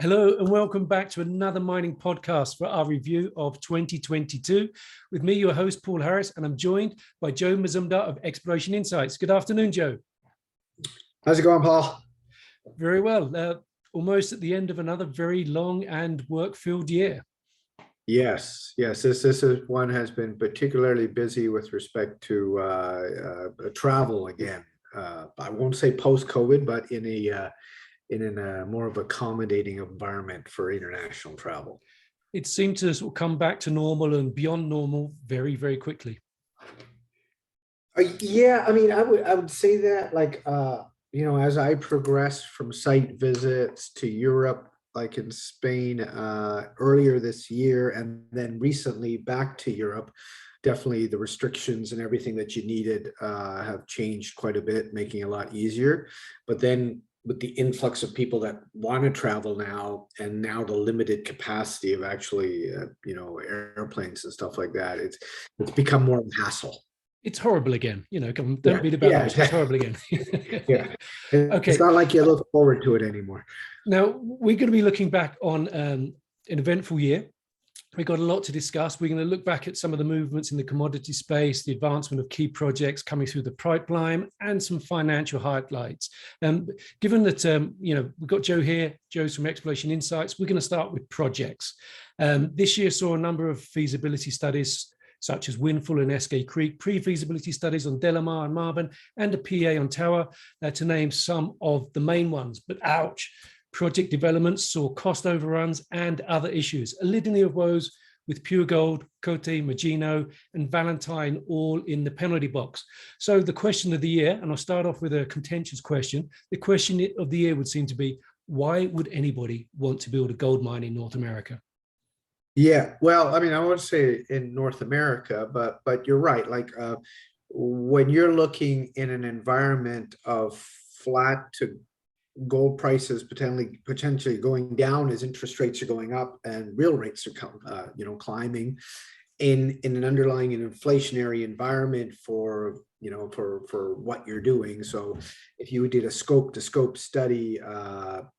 Hello and welcome back to another mining podcast for our review of 2022. With me, your host, Paul Harris, and I'm joined by Joe Mazumdar of Exploration Insights. Good afternoon, Joe. How's it going, Paul? Very well. Almost at the end of another very long and work-filled year. Yes. This is one has been particularly busy with respect to travel again. I won't say post-COVID, but in a more of accommodating environment for international travel. It seemed to sort of come back to normal and beyond normal very, very quickly. Yeah, I mean, I would say that as I progressed from site visits to Europe, like in Spain earlier this year, and then recently back to Europe, definitely the restrictions and everything that you needed have changed quite a bit, making it a lot easier. But then with the influx of people that want to travel now, and now the limited capacity of actually, airplanes and stuff like that, it's become more of a hassle. It's horrible again. Don't beat about the bush. It's horrible again. Yeah. Okay. It's not like you look forward to it anymore. Now, we're going to be looking back on an eventful year. We've got a lot to discuss. We're going to look back at some of the movements in the commodity space, the advancement of key projects coming through the pipeline, and some financial highlights. Given that, we've got Joe here, Joe's from Exploration Insights, we're going to start with projects. This year saw a number of feasibility studies, such as Windfall and Eskay Creek, pre-feasibility studies on Delamar and Marvin, and a PA on Tower, to name some of the main ones. But ouch. Project developments saw cost overruns and other issues. A litany of woes with Pure Gold, Cote, Magino, and Valentine all in the penalty box. So the question of the year, and I'll start off with a contentious question. The question of the year would seem to be, why would anybody want to build a gold mine in North America? Yeah, well, I mean, I won't say in North America, but you're right. When you're looking in an environment of flat to gold prices potentially going down as interest rates are going up and real rates are climbing in an underlying and inflationary environment for what you're doing. So if you did a scope to scope study about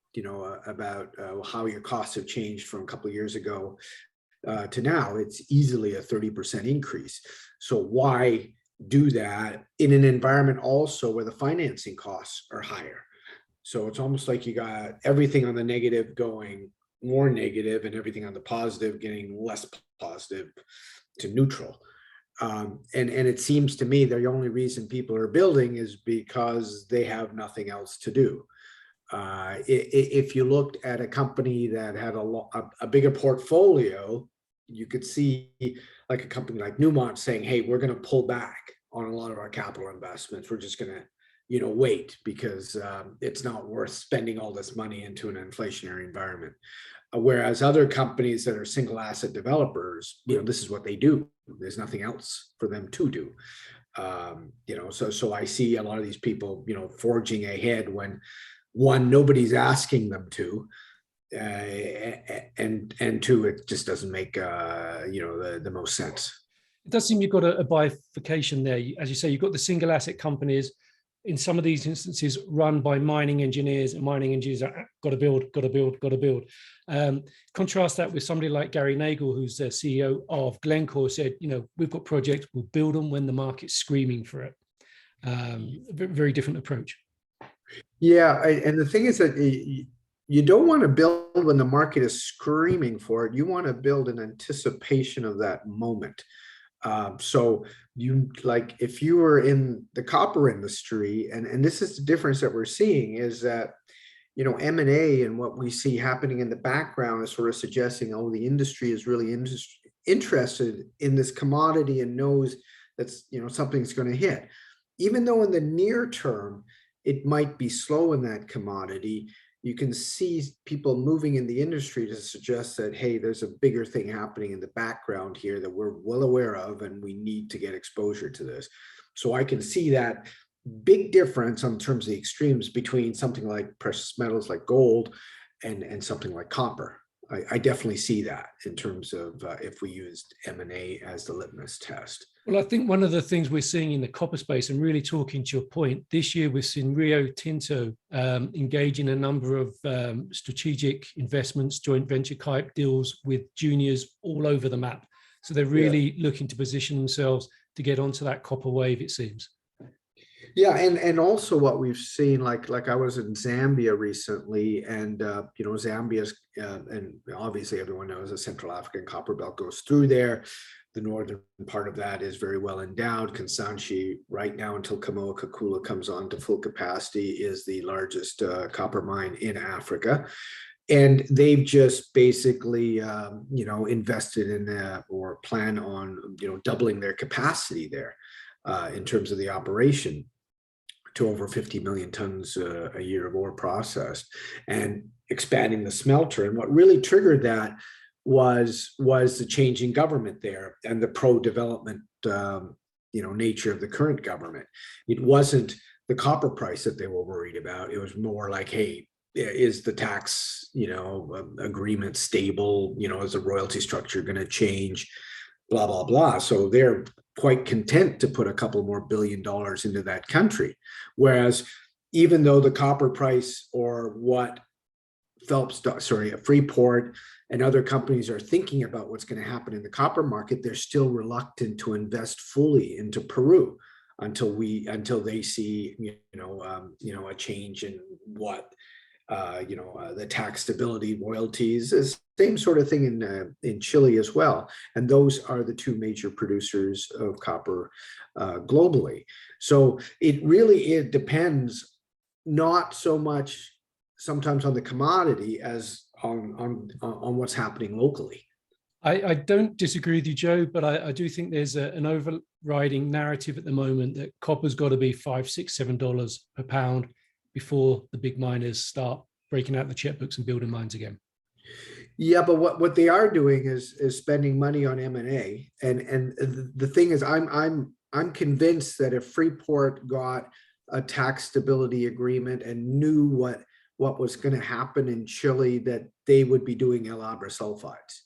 how your costs have changed from a couple of years ago to now, it's easily a 30% increase. So why do that in an environment also where the financing costs are higher? So it's almost like you got everything on the negative going more negative and everything on the positive getting less positive to neutral. And it seems to me the only reason people are building is because they have nothing else to do. If you looked at a company that had a bigger portfolio, you could see like a company like Newmont saying, hey, we're going to pull back on a lot of our capital investments. We're just going to wait because it's not worth spending all this money into an inflationary environment. Whereas other companies that are single asset developers, this is what they do. There's nothing else for them to do. So I see a lot of these people, forging ahead when one, nobody's asking them to, and two, it just doesn't make the most sense. It does seem you've got a bifurcation there. As you say, you've got the single asset companies, in some of these instances run by mining engineers, and mining engineers are got to build. Contrast that with somebody like Gary Nagle, who's the CEO of Glencore, said, we've got projects, we'll build them when the market's screaming for it. Very different approach. Yeah, and the thing is that you don't want to build when the market is screaming for it. You want to build in anticipation of that moment. So if you were in the copper industry, and this is the difference that we're seeing, is that M&A and what we see happening in the background is sort of suggesting, the industry is really interested in this commodity and knows that's something's going to hit, even though in the near term it might be slow in that commodity. You can see people moving in the industry to suggest that, hey, there's a bigger thing happening in the background here that we're well aware of, and we need to get exposure to this. So I can see that big difference in terms of the extremes between something like precious metals like gold and something like copper. I definitely see that in terms of if we used M&A as the litmus test. Well, I think one of the things we're seeing in the copper space, and really talking to your point, this year we've seen Rio Tinto engage in a number of strategic investments, joint venture type deals with juniors all over the map. So they're really looking to position themselves to get onto that copper wave, it seems. Yeah, and also what we've seen, like I was in Zambia recently, and you know, Zambia's and obviously everyone knows the Central African copper belt goes through there. The northern part of that is very well endowed. Kansanshi, right now until Kamoa-Kakula comes on to full capacity, is the largest copper mine in Africa. And they've just basically, you know, invested in or plan on, you know, doubling their capacity there in terms of the operation to over 50 million tons a year of ore processed, and expanding the smelter. And what really triggered that was the change in government there and the pro-development, you know, nature of the current government. It wasn't the copper price that they were worried about. It was more like, hey, is the tax, you know, agreement stable? You know, is the royalty structure going to change? Blah, blah, blah. So they're quite content to put a couple more $1 billion into that country. Whereas even though the copper price, or what Freeport and other companies are thinking about what's going to happen in the copper market, they're still reluctant to invest fully into Peru until they see, you know, a change in what the tax stability, royalties, is same sort of thing in Chile as well. And those are the two major producers of copper globally. So it depends not so much sometimes on the commodity as on what's happening locally. I don't disagree with you, Joe, but I do think there's an overriding narrative at the moment that copper's got to be $5, $6, $7 per pound before the big miners start breaking out the checkbooks and building mines again. Yeah, but what they are doing is spending money on M&A, and the thing is, I'm convinced that if Freeport got a tax stability agreement and knew what was going to happen in Chile, that they would be doing El Abra sulfides.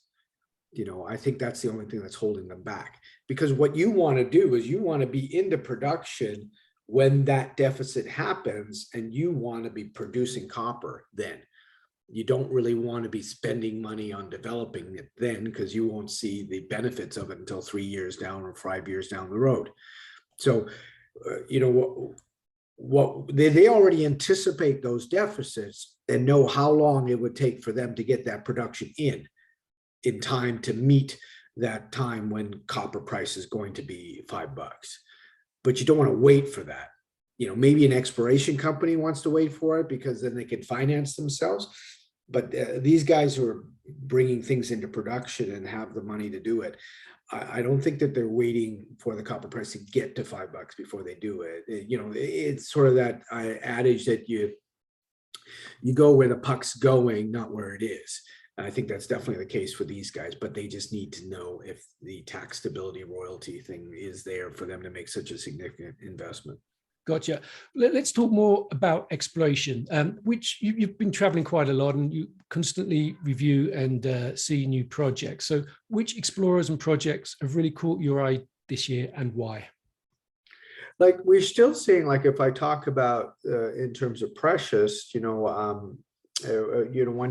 You know, I think that's the only thing that's holding them back, because what you want to do is you want to be into production when that deficit happens, and you want to be producing copper then. You don't really want to be spending money on developing it then, because you won't see the benefits of it until 3 years down or 5 years down the road. So, you know, what they already anticipate those deficits and know how long it would take for them to get that production in time to meet that time when copper price is going to be $5. But you don't want to wait for that. You know, maybe an exploration company wants to wait for it because then they can finance themselves. But these guys who are bringing things into production and have the money to do it, I don't think that they're waiting for the copper price to get to $5 before they do it. You know, it's sort of that adage that you go where the puck's going, not where it is. And I think that's definitely the case for these guys, but they just need to know if the tax stability royalty thing is there for them to make such a significant investment. Gotcha. Let's talk more about exploration, which you've been traveling quite a lot and you constantly review and see new projects. So which explorers and projects have really caught your eye this year, and why? Like, we're still seeing, like, if I talk about in terms of precious, one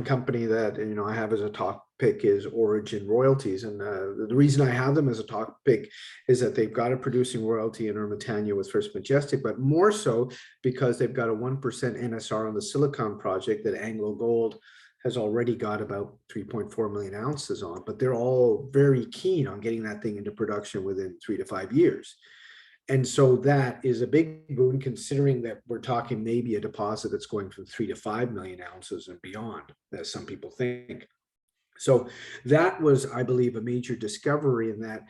company that, I have as a top pick is Origin Royalties. And the reason I have them as a top pick is that they've got a producing royalty in Ermitaño with First Majestic, but more so because they've got a 1% NSR on the Silicon project that Anglo Gold has already got about 3.4 million ounces on, but they're all very keen on getting that thing into production within 3 to 5 years. And so that is a big boon, considering that we're talking maybe a deposit that's going from 3 to 5 million ounces and beyond, as some people think. So that was, I believe, a major discovery in that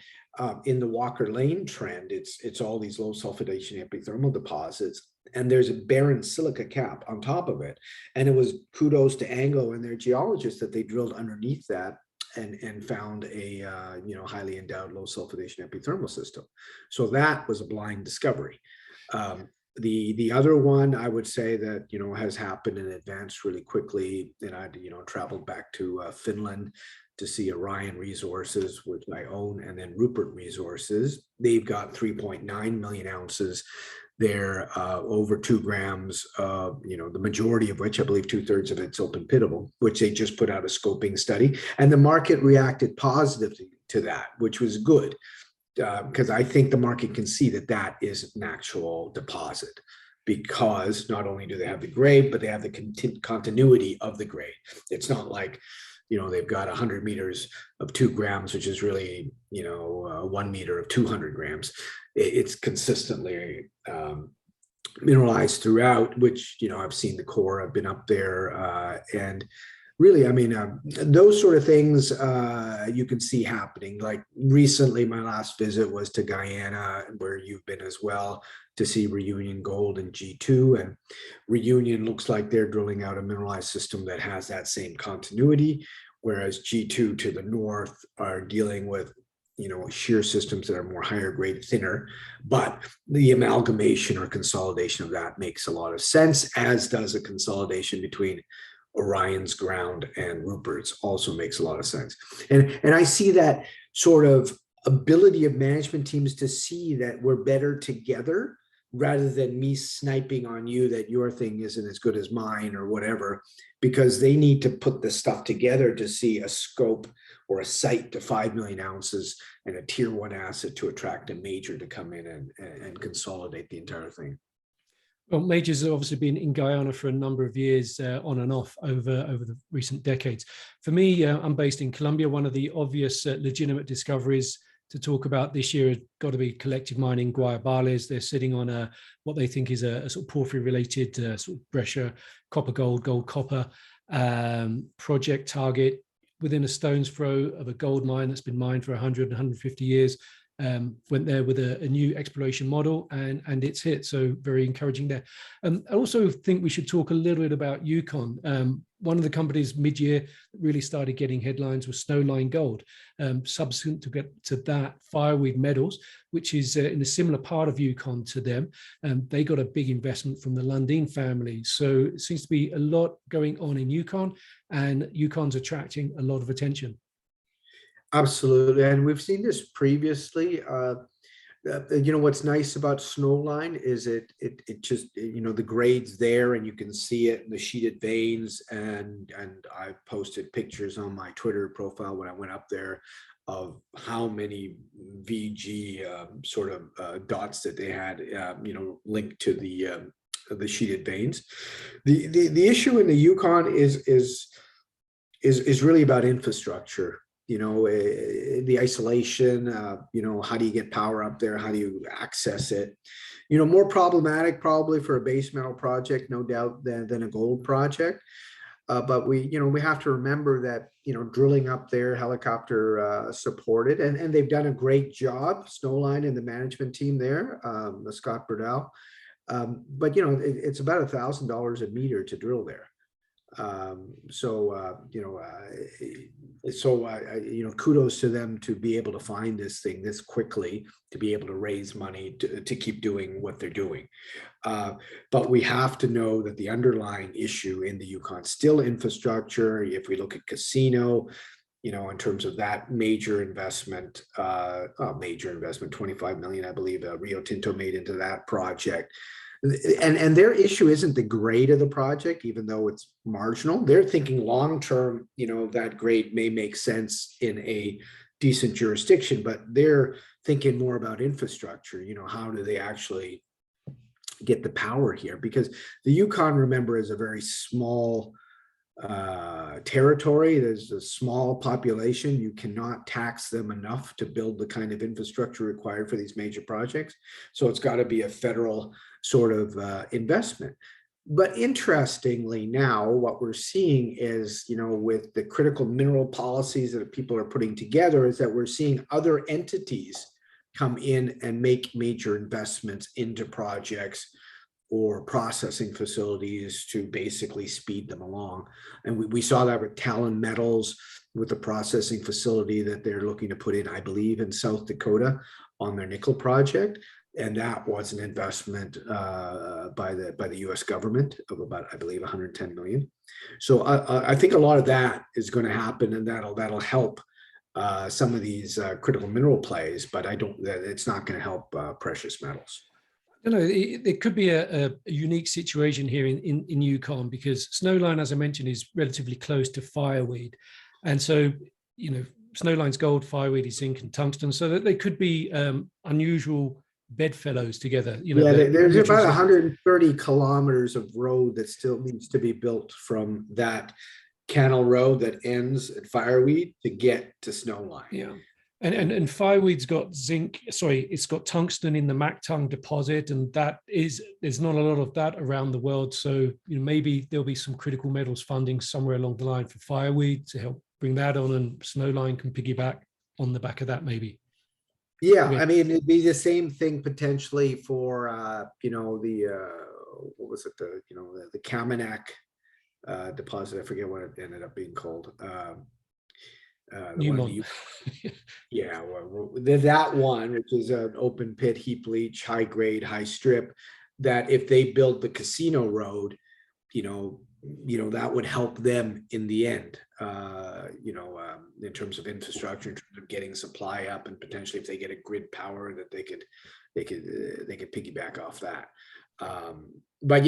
in the Walker Lane trend, it's all these low sulfidation epithermal deposits, and there's a barren silica cap on top of it. And it was kudos to Anglo and their geologists that they drilled underneath that and found a highly endowed low sulfidation epithermal system. So that was a blind discovery. The other one I would say that, has happened and advanced really quickly, and I, traveled back to Finland to see Orion Resources, which I own, and then Rupert Resources. They've got 3.9 million ounces. They're over 2 grams, the majority of which, I believe 2/3 of it's open pittable, which they just put out a scoping study. And the market reacted positively to that, which was good, because I think the market can see that that is an actual deposit, because not only do they have the grade, but they have the continuity of the grade. It's not like, they've got 100 meters of 2 grams, which is really, 1 meter of 200 grams. It's consistently mineralized throughout, which, I've seen the core, I've been up there, and really, I mean, those sort of things you can see happening. Like recently, my last visit was to Guyana, where you've been as well, to see Reunion Gold and G2. And Reunion looks like they're drilling out a mineralized system that has that same continuity, whereas G2 to the north are dealing with, shear systems that are more higher grade, thinner. But the amalgamation or consolidation of that makes a lot of sense, as does a consolidation between Orion's ground and Rupert's also makes a lot of sense. And I see that sort of ability of management teams to see that we're better together, rather than me sniping on you that your thing isn't as good as mine or whatever, because they need to put this stuff together to see a scope or a site to 5 million ounces and a tier 1 asset to attract a major to come in and consolidate the entire thing. Well, majors have obviously been in Guyana for a number of years, on and off over the recent decades. For me, I'm based in Colombia. One of the obvious legitimate discoveries to talk about this year has got to be Collective Mining Guayabales. They're sitting on what they think is a sort of porphyry-related sort of breccia, copper-gold, gold-copper project target within a stone's throw of a gold mine that's been mined for 100, 150 years. Went there with a new exploration model, and it's hit. So very encouraging there. I also think we should talk a little bit about Yukon. One of the companies mid-year that really started getting headlines was Snowline Gold. Subsequent to that, Fireweed Metals, which is in a similar part of Yukon to them, they got a big investment from the Lundin family. So it seems to be a lot going on in Yukon, and Yukon's attracting a lot of attention. Absolutely. And we've seen this previously. What's nice about Snowline is it just, the grade's there and you can see it in the sheeted veins. And I posted pictures on my Twitter profile when I went up there of how many VG sort of dots that they had, linked to the sheeted veins. The issue in the Yukon is really about infrastructure. The isolation, how do you get power up there? How do you access it? More problematic probably for a base metal project, no doubt, than a gold project. But we have to remember that, drilling up there, helicopter supported, and they've done a great job, Snowline and the management team there, Scott Burdell. But, it's about $1,000 a meter to drill there. Kudos to them to be able to find this thing this quickly, to be able to raise money to keep doing what they're doing. But we have to know that the underlying issue in the Yukon still infrastructure. If we look at Casino, in terms of that major investment, 25 million, I believe, Rio Tinto made into that project. And their issue isn't the grade of the project, even though it's marginal. They're thinking long term, that grade may make sense in a decent jurisdiction, but they're thinking more about infrastructure. How do they actually get the power here? Because the Yukon, remember, is a very small territory. There's a small population. You cannot tax them enough to build the kind of infrastructure required for these major projects. So it's got to be a federal sort of investment. But interestingly, now what we're seeing is, with the critical mineral policies that people are putting together, is that we're seeing other entities come in and make major investments into projects or processing facilities to basically speed them along. And we saw that with Talon Metals, with the processing facility that they're looking to put in, I believe, in South Dakota on their nickel project. And that was an investment by the U.S. government of about, I believe, 110 million. So I think a lot of that is going to happen, and that'll help some of these critical mineral plays. But I don't. It's not going to help precious metals. I don't know, it could be a unique situation here in Yukon, because Snowline, as I mentioned, is relatively close to fireweed. And so, Snowline's gold, fireweed is zinc and tungsten, so that they could be unusual bedfellows together. Yeah, there's about 130 kilometers of road that still needs to be built from that canal road that ends at fireweed to get to Snowline. Yeah. And fireweed's got zinc, it's got tungsten in the Mactung deposit, and there's not a lot of that around the world. So maybe there'll be some critical metals funding somewhere along the line for fireweed to help bring that on, and Snowline can piggyback on the back of that maybe. Yeah, I mean, it'd be the same thing potentially for what was it, the Kaminak deposit. I forget what it ended up being called. Yeah, well, that one, which is an open pit heap leach, high grade, high strip, that if they build the casino road, that would help them in the end, in terms of infrastructure, in terms of getting supply up, and potentially if they get a grid power that they could piggyback off that. But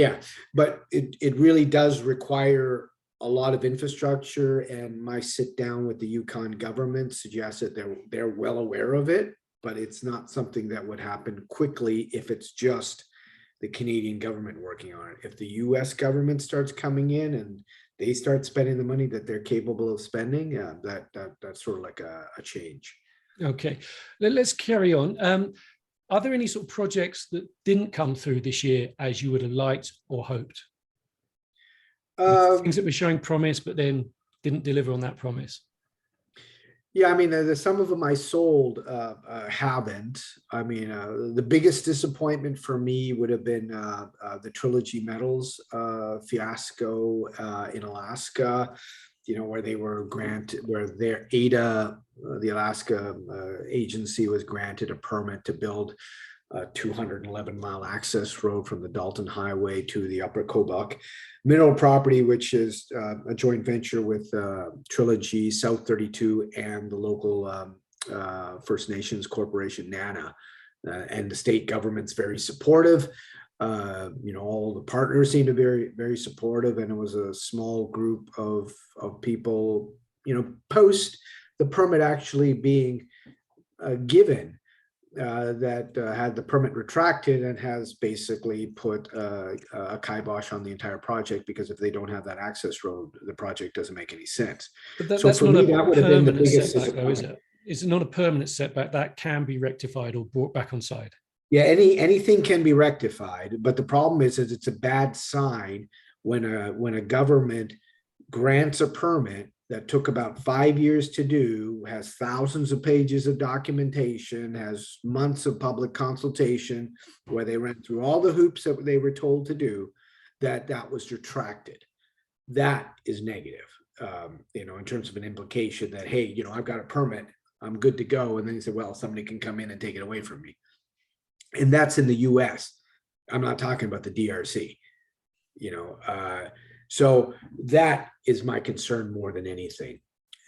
it really does require a lot of infrastructure, and my sit down with the Yukon government suggests that they're well aware of it, but it's not something that would happen quickly if it's just the Canadian government working on it. If the US government starts coming in and they start spending the money that they're capable of spending, that's sort of like a change. Okay, let's carry on. Are there any sort of projects that didn't come through this year as you would have liked or hoped? Things that were showing promise, but then didn't deliver on that promise? Yeah, I mean, there's some of them I sold haven't. I mean, the biggest disappointment for me would have been the Trilogy Metals fiasco in Alaska, where they were granted, where their ADA, the Alaska agency, was granted a permit to build a 211-mile access road from the Dalton Highway to the Upper Kobuk mineral property, which is a joint venture with Trilogy, South 32, and the local First Nations corporation, NANA. And the state government's very supportive. All the partners seem to be very, very supportive, and it was a small group of people, post the permit actually being given, that had the permit retracted and has basically put a kibosh on the entire project, because if they don't have that access road, the project doesn't make any sense. But that's not a permanent setback, though, is it? It's not a permanent setback. That can be rectified or brought back on side. Yeah, anything can be rectified, but the problem is it's a bad sign when a government grants a permit that took about 5 years to do, has thousands of pages of documentation, has months of public consultation, where they ran through all the hoops that they were told to do, that was retracted. That is negative, in terms of an implication that, hey, I've got a permit, I'm good to go. And then you say, well, somebody can come in and take it away from me. And that's in the US. I'm not talking about the DRC, so that is my concern more than anything.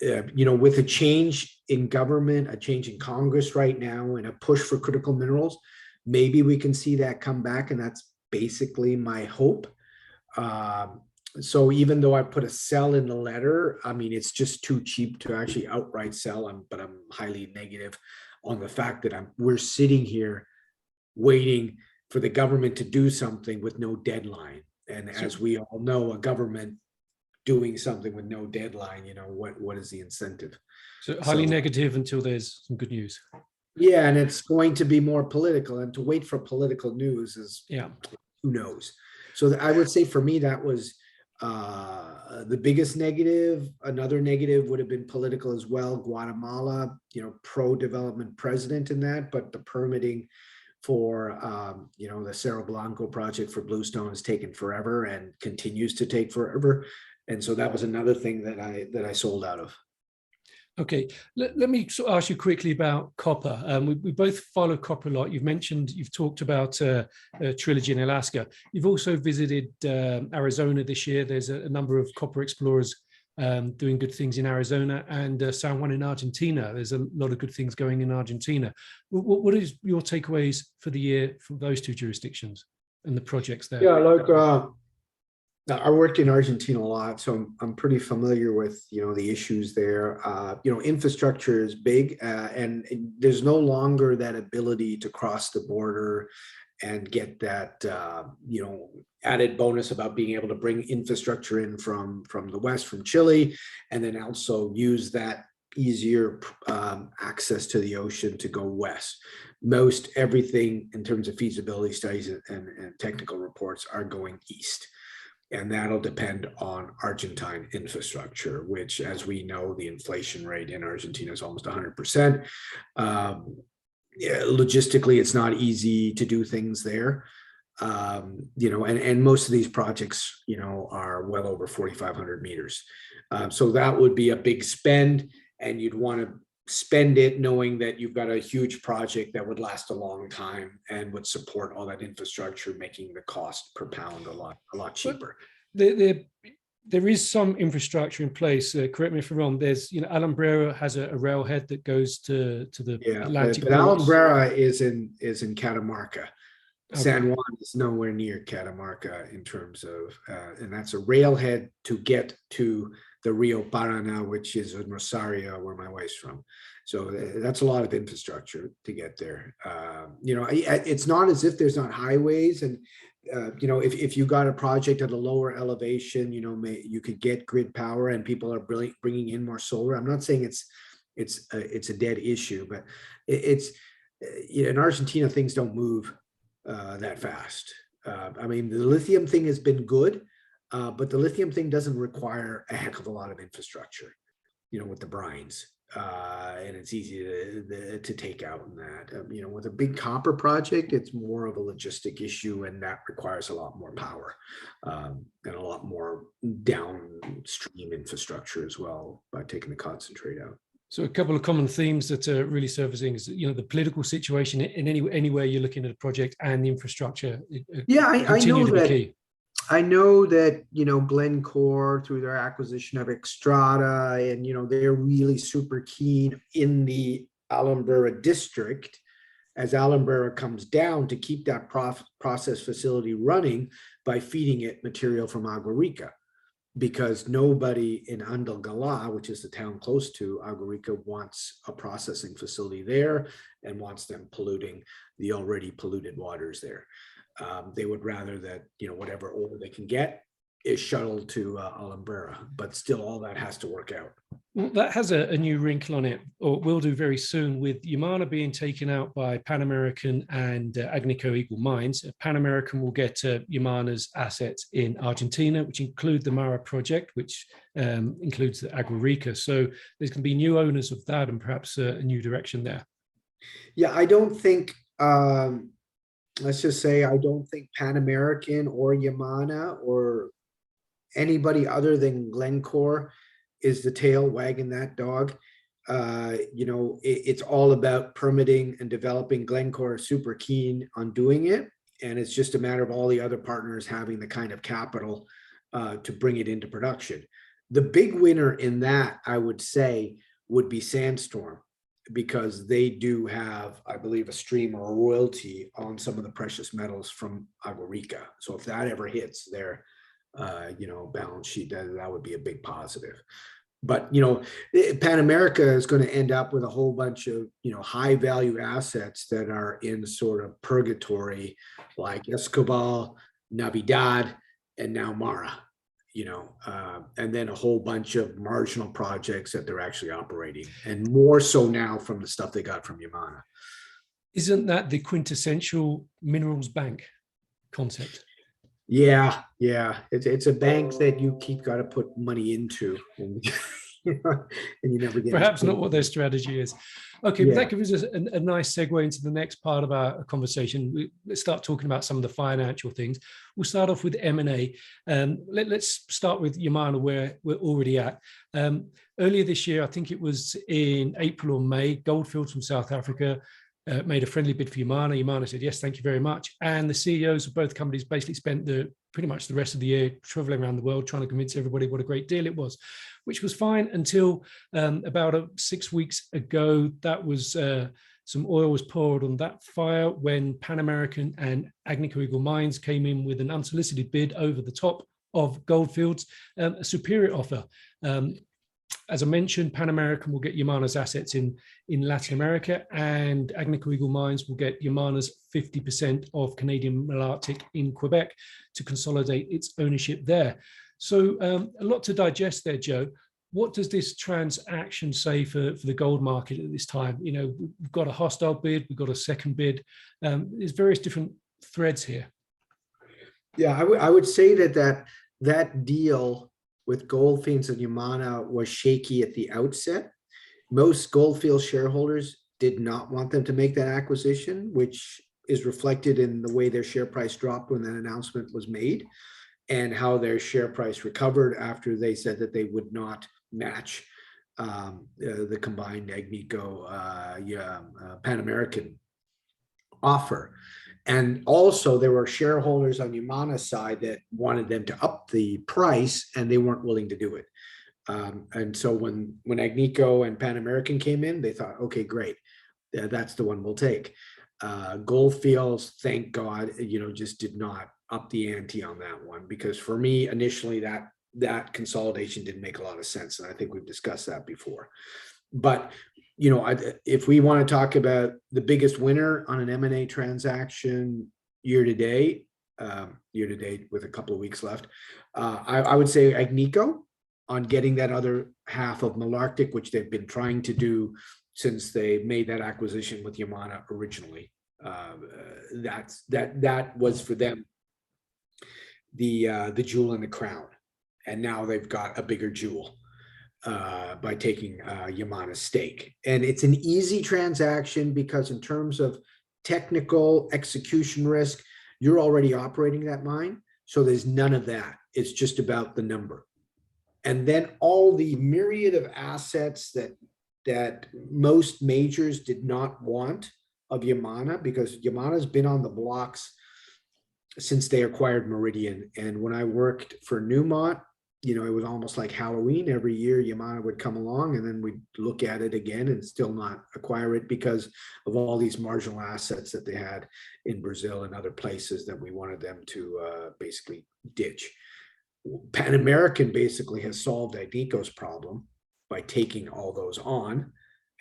With a change in government, a change in Congress right now, and a push for critical minerals, maybe we can see that come back, and that's basically my hope. So even though I put a sell in the letter, I mean, it's just too cheap to actually outright sell, but I'm highly negative on the fact that we're sitting here waiting for the government to do something with no deadline. And as we all know, a government doing something with no deadline, what is the incentive? So highly negative until there's some good news. Yeah, and it's going to be more political, and to wait for political news is, who knows? So I would say for me, that was the biggest negative. Another negative would have been political as well. Guatemala, pro-development president in that, but the permitting for the Cerro Blanco project for Bluestone has taken forever and continues to take forever, and so that was another thing that I sold out of. Okay, let me sort of ask you quickly about copper. We both follow copper a lot. You've talked about Trilogy in Alaska. You've also visited Arizona this year. There's a number of copper explorers doing good things in Arizona, and San Juan in Argentina. There's a lot of good things going in Argentina. What is your takeaways for the year from those two jurisdictions and the projects there? Yeah, like I worked in Argentina a lot, so I'm pretty familiar with, the issues there. Infrastructure is big, and there's no longer that ability to cross the border and get that, added bonus about being able to bring infrastructure in from the west, from Chile, and then also use that easier access to the ocean to go west. Most everything in terms of feasibility studies and technical reports are going east. And that'll depend on Argentine infrastructure, which, as we know, the inflation rate in Argentina is almost 100%. Logistically, it's not easy to do things there. And most of these projects, are well over 4,500 meters. So that would be a big spend, and you'd want to spend it knowing that you've got a huge project that would last a long time and would support all that infrastructure, making the cost per pound a lot cheaper. There is some infrastructure in place. Correct me if I'm wrong. There's, Alumbrera has a railhead that goes to the Atlantic. But Alumbrera is in Catamarca. Okay. San Juan is nowhere near Catamarca in terms of, and that's a railhead to get to the Rio Paraná, which is in Rosario, where my wife's from. So that's a lot of infrastructure to get there. It's not as if there's not highways, and if you got a project at a lower elevation, you could get grid power, and people are bringing in more solar. I'm not saying it's a dead issue, but it's in Argentina, things don't move that fast. The lithium thing has been good, but the lithium thing doesn't require a heck of a lot of infrastructure, with the brines, and it's easy to take out in that. With a big copper project, it's more of a logistic issue, and that requires a lot more power and a lot more downstream infrastructure as well by taking the concentrate out. So a couple of common themes that are really surfacing is, the political situation in anywhere you're looking at a project, and the infrastructure. I know that, Glencore, through their acquisition of Xstrata, and, they're really super keen in the Alumbrera district, as Alumbrera comes down, to keep that process facility running by feeding it material from Agua Rica. Because nobody in Andalgalá, which is the town close to Agua Rica, wants a processing facility there and wants them polluting the already polluted waters there. They would rather that, whatever ore they can get is shuttled to Alumbrera, but still all that has to work out. Well, that has a new wrinkle on it, or will do very soon, with Yamana being taken out by Pan American and Agnico Eagle Mines. Pan American will get Yamana's assets in Argentina, which include the Mara project, which includes the Agua Rica. So there's going to be new owners of that, and perhaps a new direction there. Yeah, I don't think, let's just say, I don't think Pan American or Yamana or anybody other than Glencore is the tail wagging that dog. It's all about permitting and developing. Glencore is super keen on doing it, and it's just a matter of all the other partners having the kind of capital to bring it into production. The big winner in that, I would say, would be Sandstorm, because they do have, I believe, a stream or a royalty on some of the precious metals from Agua Rica. So if that ever hits their balance sheet, that would be a big positive. But Pan America is going to end up with a whole bunch of high value assets that are in sort of purgatory, like Escobal, Navidad, and now Mara. And then a whole bunch of marginal projects that they're actually operating, and more so now from the stuff they got from Yamana. Isn't that the quintessential minerals bank concept? Yeah. It's a bank that you keep got to put money into. And, and you never get it. Perhaps not what their strategy is. Okay, but that gives us a nice segue into the next part of our conversation. Let's start talking about some of the financial things. We'll start off with M&A. Let's start with Yamana, where we're already at. Earlier this year, I think it was in April or May, Goldfields from South Africa made a friendly bid for Yamana. Yamana said, yes, thank you very much. And the CEOs of both companies basically spent pretty much the rest of the year traveling around the world trying to convince everybody what a great deal it was, which was fine until about 6 weeks ago. That was some oil was poured on that fire when Pan American and Agnico Eagle Mines came in with an unsolicited bid over the top of Goldfields, a superior offer. As I mentioned, Pan American will get Yamana's assets in Latin America, and Agnico Eagle Mines will get Yamana's 50% of Canadian Malartic in Quebec to consolidate its ownership there. So a lot to digest there, Joe. What does this transaction say for the gold market at this time? You know, we've got a hostile bid, we've got a second bid. There's various different threads here. Yeah, I would say that deal with Goldfields and Yamana was shaky at the outset. Most Goldfields shareholders did not want them to make that acquisition, which is reflected in the way their share price dropped when that announcement was made, and how their share price recovered after they said that they would not match the combined Agnico Pan American offer. And also there were shareholders on Yamana's side that wanted them to up the price, and they weren't willing to do it. And so when Agnico and Pan American came in, they thought, okay, great, that's the one we'll take. Goldfields, thank God, just did not up the ante on that one, because for me, initially that consolidation didn't make a lot of sense. And I think we've discussed that before. But if we want to talk about the biggest winner on an M&A transaction year to date with a couple of weeks left, I would say Agnico on getting that other half of Malartic, which they've been trying to do since they made that acquisition with Yamana originally. That was for them the jewel in the crown, and now they've got a bigger jewel by taking Yamana's stake. And it's an easy transaction because in terms of technical execution risk, you're already operating that mine. So there's none of that. It's just about the number. And then all the myriad of assets that most majors did not want of Yamana, because Yamana's been on the blocks since they acquired Meridian. And when I worked for Newmont, it was almost like Halloween. Every year Yamana would come along and then we'd look at it again and still not acquire it because of all these marginal assets that they had in Brazil and other places that we wanted them to basically ditch. Pan American basically has solved Agnico's problem by taking all those on.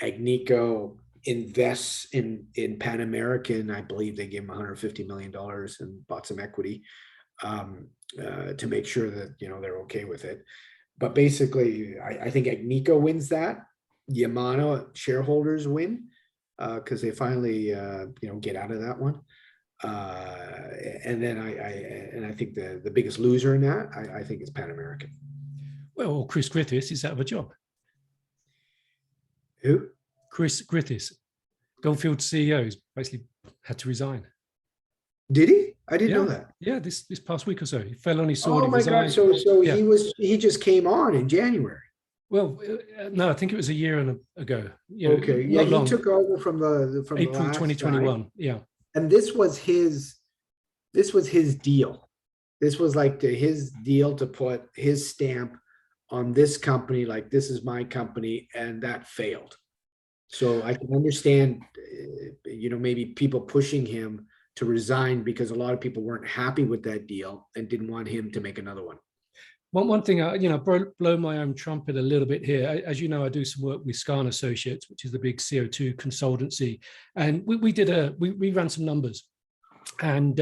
Agnico invests in Pan American. I believe they gave them $150 million and bought some equity to make sure that they're okay with it. But basically, I think Agnico wins that. Yamana shareholders win because they finally get out of that one. And then I think the biggest loser in that I think is Pan American. Well, Chris Griffiths is out of a job. Who? Chris Griffiths, Goldfield CEO, basically had to resign. Did he? I didn't know that. Yeah, this past week or so, he fell on his sword. Oh my God! So he just came on in January. Well, no, I think it was a year ago. Okay, yeah, he took over from April 2021. Guy. Yeah, and this was his deal. This was like his deal to put his stamp on this company, like this is my company, and that failed. So I can understand, maybe people pushing him to resign because a lot of people weren't happy with that deal and didn't want him to make another one. One thing, blow my own trumpet a little bit here. As you know, I do some work with Scan Associates, which is the big CO2 consultancy, and we ran some numbers, and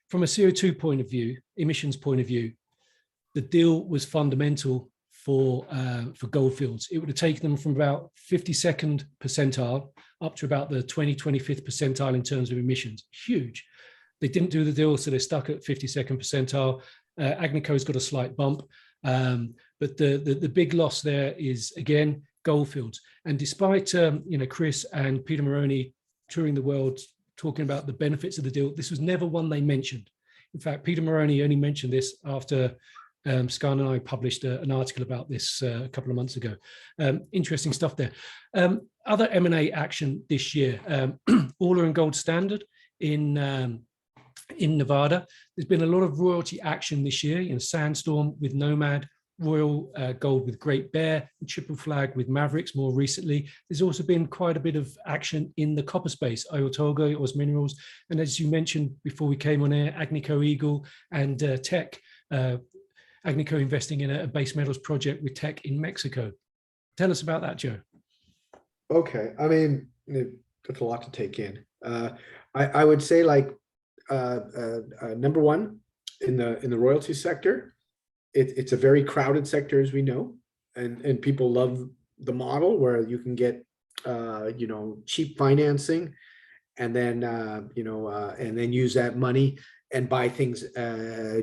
from a CO2 point of view, emissions point of view, the deal was fundamental for Goldfields. It would have taken them from about 52nd percentile up to about the 25th percentile in terms of emissions. Huge. They didn't do the deal, so they're stuck at 52nd percentile. Agnico's got a slight bump. But the big loss there is, again, Goldfields. And despite Chris and Peter Maroney touring the world talking about the benefits of the deal, this was never one they mentioned. In fact, Peter Maroney only mentioned this after Scan and I published an article about this a couple of months ago. Interesting stuff there. Other M&A action this year, Orla and Gold Standard in Nevada. There's been a lot of royalty action this year, Sandstorm with Nomad, Royal Gold with Great Bear, and Triple Flag with Mavericks more recently. There's also been quite a bit of action in the copper space, Oyotogo, Oz Minerals, and as you mentioned before we came on air, Agnico Eagle and Teck, Agnico investing in a base metals project with Teck in Mexico. Tell us about that, Joe. Okay, I mean, that's a lot to take in. I would say, like, number one, in the royalty sector, it's a very crowded sector, as we know, and people love the model where you can get cheap financing, and then and then use that money and buy things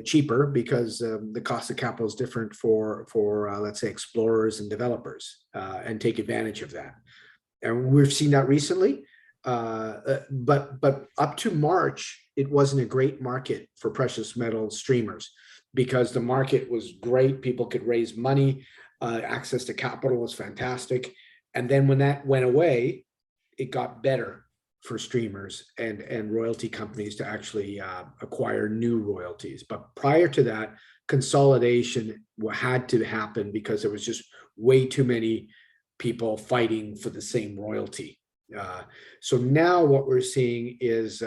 cheaper, because the cost of capital is different for let's say explorers and developers, and take advantage of that. And we've seen that recently, but up to March, it wasn't a great market for precious metal streamers, because the market was great. People could raise money, access to capital was fantastic. And then when that went away, it got better for streamers and royalty companies to actually acquire new royalties. But prior to that, consolidation had to happen, because there was just way too many people fighting for the same royalty. So now what we're seeing is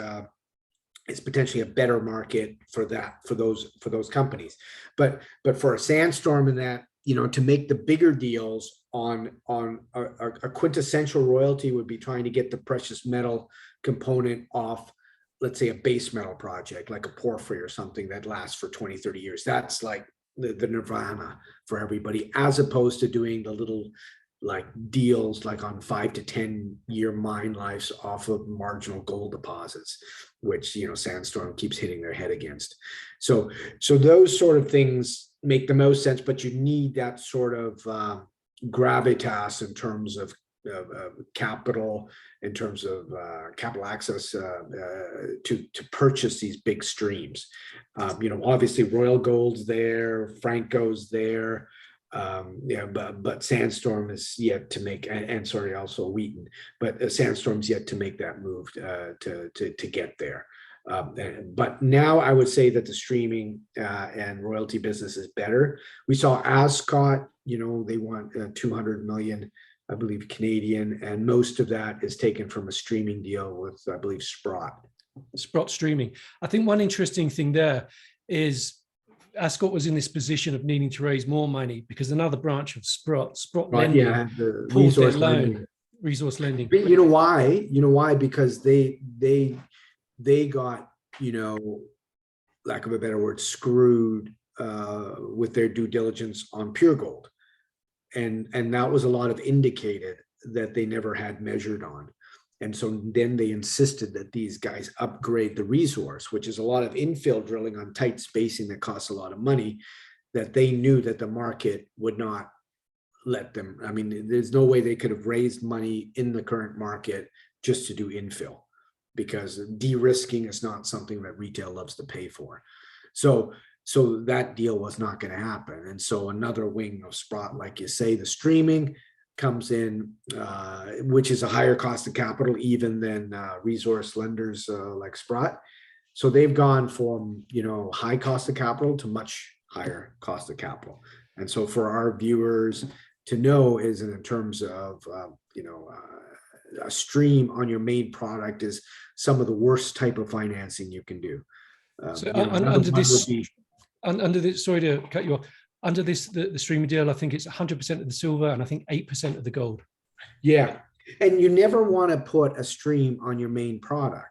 potentially a better market for those companies. But for a Sandstorm in that, to make the bigger deals on a quintessential royalty would be trying to get the precious metal component off, let's say, a base metal project like a porphyry or something that lasts for 20, 30 years. That's like the nirvana for everybody, as opposed to doing the little like deals like on 5 to 10 year mine lives off of marginal gold deposits, which Sandstorm keeps hitting their head against. So those sort of things make the most sense, but you need that sort of gravitas in terms of capital, in terms of capital access to purchase these big streams. Obviously Royal Gold's there, Franco's there. But Sandstorm is yet to make, and sorry, also Wheaton, but Sandstorm's yet to make that move to get there. But now I would say that the streaming and royalty business is better. We saw Ascot, they want 200 million, I believe, Canadian, and most of that is taken from a streaming deal with, I believe, Sprott Streaming. I think one interesting thing there is Ascot was in this position of needing to raise more money because another branch of Sprott lending, the pulled their loan, resource lending. But you know why? Because they got, lack of a better word, screwed with their due diligence on pure gold, and that was a lot of indicated that they never had measured on. And so then they insisted that these guys upgrade the resource, which is a lot of infill drilling on tight spacing that costs a lot of money, that they knew that the market would not let them. I mean, there's no way they could have raised money in the current market just to do infill, because de-risking is not something that retail loves to pay for. So that deal was not going to happen. And so another wing of Sprott, like you say, the streaming comes in, which is a higher cost of capital even than resource lenders like Sprott. So they've gone from high cost of capital to much higher cost of capital. And so for our viewers to know is in terms of a stream on your main product is some of the worst type of financing you can do. Under this, sorry to cut you off. Under this, the streaming deal, I think it's 100% of the silver and I think 8% of the gold. Yeah. And you never want to put a stream on your main product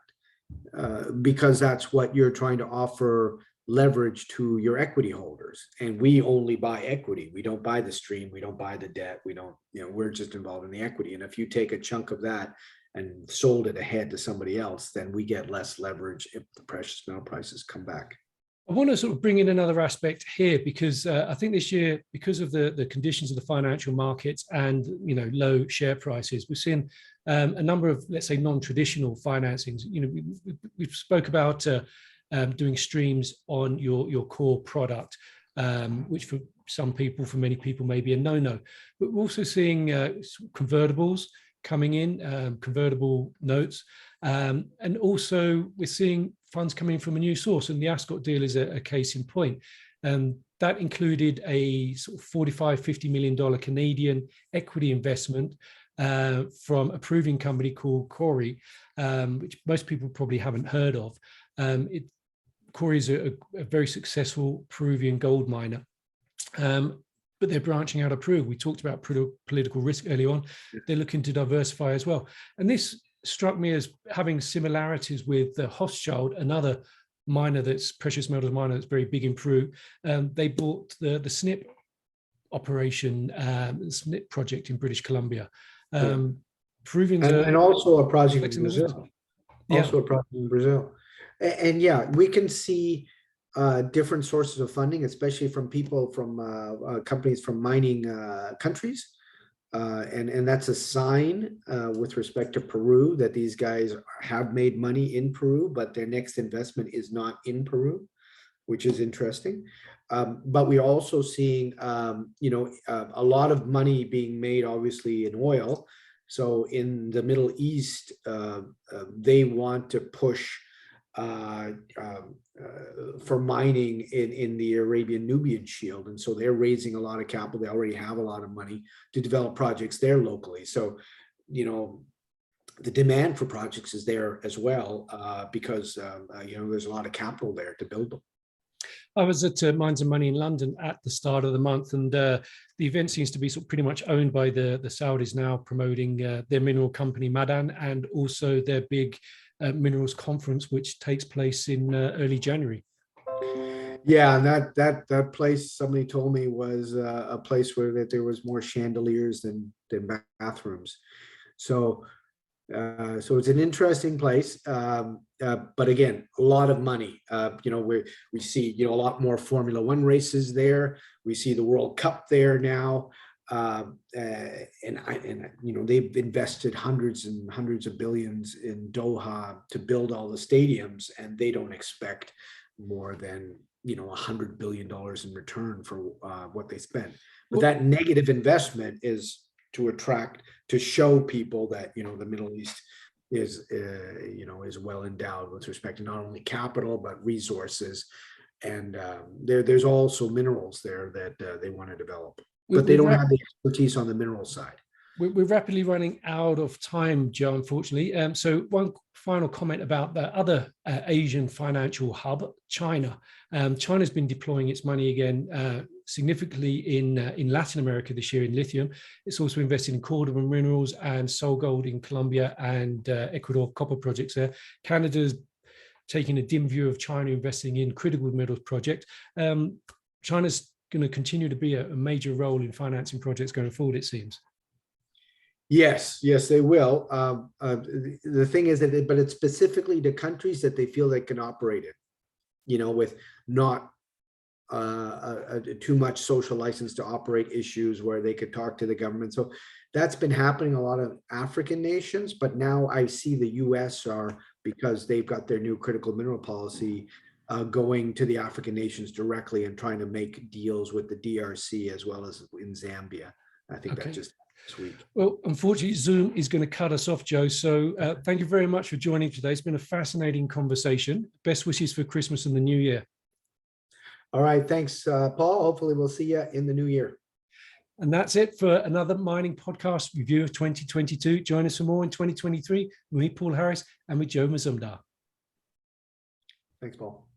because that's what you're trying to offer leverage to your equity holders. And we only buy equity. We don't buy the stream. We don't buy the debt. We don't, we're just involved in the equity. And if you take a chunk of that and sold it ahead to somebody else, then we get less leverage if the precious metal prices come back. I want to sort of bring in another aspect here, because I think this year, because of the conditions of the financial markets and low share prices, we've seen a number of, let's say, non-traditional financings. We've spoke about doing streams on your core product, which for some people, for many people, may be a no-no. But we're also seeing convertibles coming in, convertible notes, and also we're seeing funds coming from a new source, and the Ascot deal is a case in point. That included a sort of $45–50 million Canadian equity investment from a Peruvian company called Cory, which most people probably haven't heard of. Cory is a very successful Peruvian gold miner, but they're branching out of Peru. We talked about political risk early on. They're looking to diversify as well. And this struck me as having similarities with the Hochschild, another miner that's precious metals miner that's very big in Peru. They bought the SNP operation, the SNP project in British Columbia. Peruvians and also a project in Brazil. Yeah. Also a project in Brazil. And yeah, we can see different sources of funding, especially from people from companies from mining countries. And that's a sign with respect to Peru that these guys have made money in Peru, but their next investment is not in Peru, which is interesting. But we're also seeing, a lot of money being made, obviously, in oil. So in the Middle East, they want to push for mining in the Arabian-Nubian Shield. And so they're raising a lot of capital. They already have a lot of money to develop projects there locally. So, the demand for projects is there as well, because, there's a lot of capital there to build them. I was at Mines and Money in London at the start of the month, and the event seems to be sort of pretty much owned by the Saudis now, promoting their mineral company Madan, and also their big minerals conference, which takes place in early January. Yeah, and that place, somebody told me, was a place where there was more chandeliers than bathrooms. So it's an interesting place, but again, a lot of money. We see a lot more Formula One races there. We see the World Cup there now, and they've invested hundreds and hundreds of billions in Doha to build all the stadiums, and they don't expect more than $100 billion in return for what they spend. But that negative investment is to show people that the Middle East is well endowed with respect to not only capital but resources, and there's also minerals there that they want to develop, but they don't have the expertise on the mineral side. We're rapidly running out of time, Joe, unfortunately. So one final comment about the other Asian financial hub, China. China's been deploying its money again significantly in Latin America this year in lithium. It's also invested in cordon minerals and SolGold in Colombia and Ecuador copper projects there. Canada's taking a dim view of China investing in critical metals project. China's going to continue to be a major role in financing projects going forward, it seems. Yes, they will. The thing is that, but it's specifically to countries that they feel they can operate in, with not too much social license to operate issues where they could talk to the government. So that's been happening in a lot of African nations, but now I see the US because they've got their new critical mineral policy, going to the African nations directly and trying to make deals with the DRC as well as in Zambia. I think that just this week. Well, unfortunately, Zoom is going to cut us off, Joe. So thank you very much for joining today. It's been a fascinating conversation. Best wishes for Christmas and the new year. All right. Thanks, Paul. Hopefully we'll see you in the new year. And that's it for another mining podcast review of 2022. Join us for more in 2023 with me, Paul Harris, and with Joe Mazumdar. Thanks, Paul.